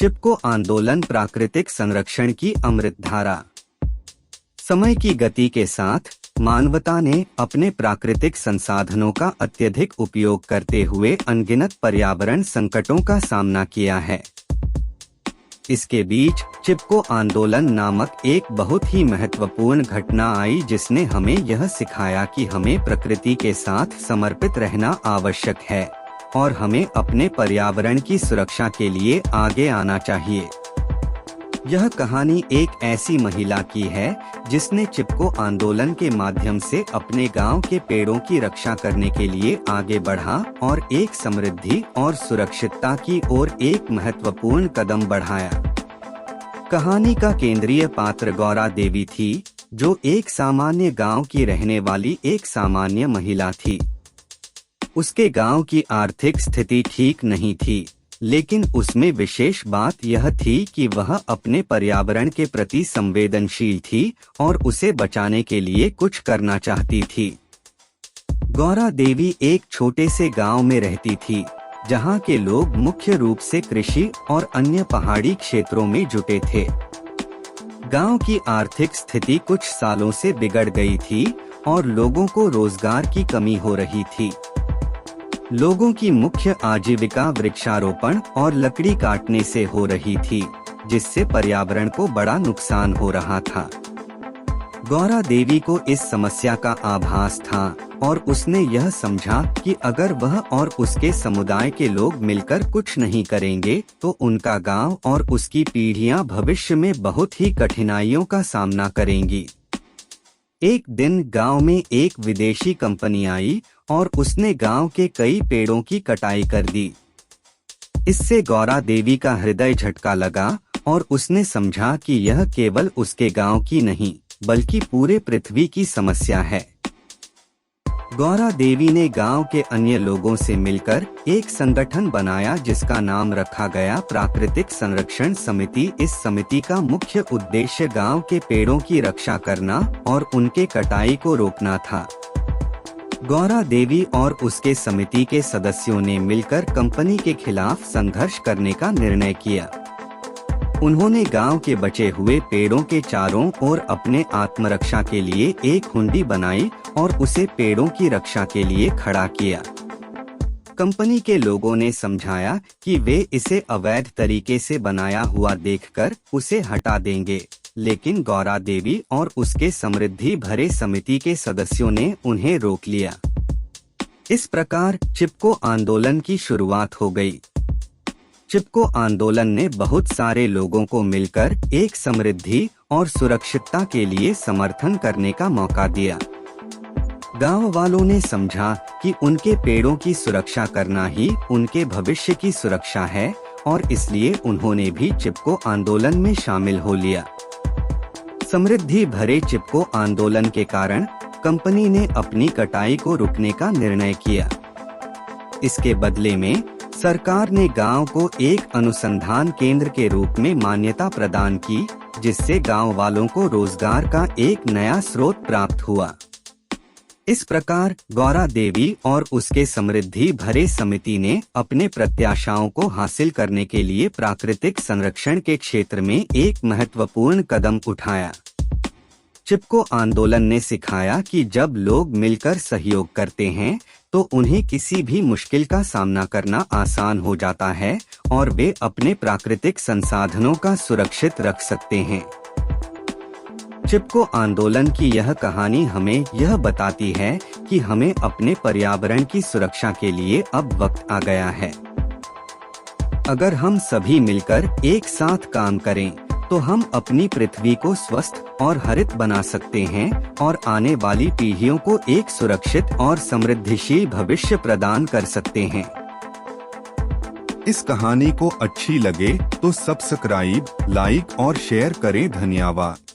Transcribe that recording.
चिपको आंदोलन प्राकृतिक संरक्षण की अमृतधारा। समय की गति के साथ मानवता ने अपने प्राकृतिक संसाधनों का अत्यधिक उपयोग करते हुए अनगिनत पर्यावरण संकटों का सामना किया है। इसके बीच चिपको आंदोलन नामक एक बहुत ही महत्वपूर्ण घटना आई, जिसने हमें यह सिखाया कि हमें प्रकृति के साथ समर्पित रहना आवश्यक है और हमें अपने पर्यावरण की सुरक्षा के लिए आगे आना चाहिए। यह कहानी एक ऐसी महिला की है जिसने चिपको आंदोलन के माध्यम से अपने गांव के पेड़ों की रक्षा करने के लिए आगे बढ़ा और एक समृद्धि और सुरक्षितता की ओर एक महत्वपूर्ण कदम बढ़ाया। कहानी का केंद्रीय पात्र गौरा देवी थी, जो एक सामान्य गांव की रहने वाली एक सामान्य महिला थी। उसके गांव की आर्थिक स्थिति ठीक नहीं थी, लेकिन उसमें विशेष बात यह थी कि वह अपने पर्यावरण के प्रति संवेदनशील थी और उसे बचाने के लिए कुछ करना चाहती थी। गौरा देवी एक छोटे से गांव में रहती थी, जहां के लोग मुख्य रूप से कृषि और अन्य पहाड़ी क्षेत्रों में जुटे थे। गांव की आर्थिक स्थिति कुछ सालों से बिगड़ गई थी और लोगों को रोजगार की कमी हो रही थी। लोगों की मुख्य आजीविका वृक्षारोपण और लकड़ी काटने से हो रही थी, जिससे पर्यावरण को बड़ा नुकसान हो रहा था। गौरा देवी को इस समस्या का आभास था और उसने यह समझा कि अगर वह और उसके समुदाय के लोग मिलकर कुछ नहीं करेंगे तो उनका गांव और उसकी पीढ़ियां भविष्य में बहुत ही कठिनाइयों का सामना करेंगी। एक दिन गांव में एक विदेशी कंपनी आई और उसने गांव के कई पेड़ों की कटाई कर दी। इससे गौरा देवी का हृदय झटका लगा और उसने समझा कि यह केवल उसके गांव की नहीं बल्कि पूरे पृथ्वी की समस्या है। गौरा देवी ने गांव के अन्य लोगों से मिलकर एक संगठन बनाया जिसका नाम रखा गया प्राकृतिक संरक्षण समिति। इस समिति का मुख्य उद्देश्य गांव के पेड़ों की रक्षा करना और उनके कटाई को रोकना था। गौरा देवी और उसके समिति के सदस्यों ने मिलकर कंपनी के खिलाफ संघर्ष करने का निर्णय किया। उन्होंने गांव के बचे हुए पेड़ों के चारों ओर अपने आत्मरक्षा के लिए एक हुंडी बनाई और उसे पेड़ों की रक्षा के लिए खड़ा किया। कंपनी के लोगों ने समझाया कि वे इसे अवैध तरीके से बनाया हुआ देखकर उसे हटा देंगे, लेकिन गौरा देवी और उसके समृद्धि भरे समिति के सदस्यों ने उन्हें रोक लिया। इस प्रकार चिपको आंदोलन की शुरुआत हो गई। चिपको आंदोलन ने बहुत सारे लोगों को मिलकर एक समृद्धि और सुरक्षितता के लिए समर्थन करने का मौका दिया। गांव वालों ने समझा कि उनके पेड़ों की सुरक्षा करना ही उनके भविष्य की सुरक्षा है और इसलिए उन्होंने भी चिपको आंदोलन में शामिल हो लिया। समृद्धि भरे चिपको आंदोलन के कारण कंपनी ने अपनी कटाई को रोकने का निर्णय किया। इसके बदले में सरकार ने गांव को एक अनुसंधान केंद्र के रूप में मान्यता प्रदान की, जिससे गांव वालों को रोजगार का एक नया स्रोत प्राप्त हुआ। इस प्रकार गौरा देवी और उसके समृद्धि भरे समिति ने अपने प्रत्याशाओं को हासिल करने के लिए प्राकृतिक संरक्षण के क्षेत्र में एक महत्वपूर्ण कदम उठाया। चिपको आंदोलन ने सिखाया कि जब लोग मिलकर सहयोग करते हैं तो उन्हें किसी भी मुश्किल का सामना करना आसान हो जाता है और वे अपने प्राकृतिक संसाधनों का सुरक्षित रख सकते हैं। चिपको आंदोलन की यह कहानी हमें यह बताती है कि हमें अपने पर्यावरण की सुरक्षा के लिए अब वक्त आ गया है। अगर हम सभी मिलकर एक साथ काम करें तो हम अपनी पृथ्वी को स्वस्थ और हरित बना सकते हैं और आने वाली पीढ़ियों को एक सुरक्षित और समृद्धिशील भविष्य प्रदान कर सकते हैं। इस कहानी को अच्छी लगे तो सब्सक्राइब, लाइक और शेयर करें। धन्यवाद।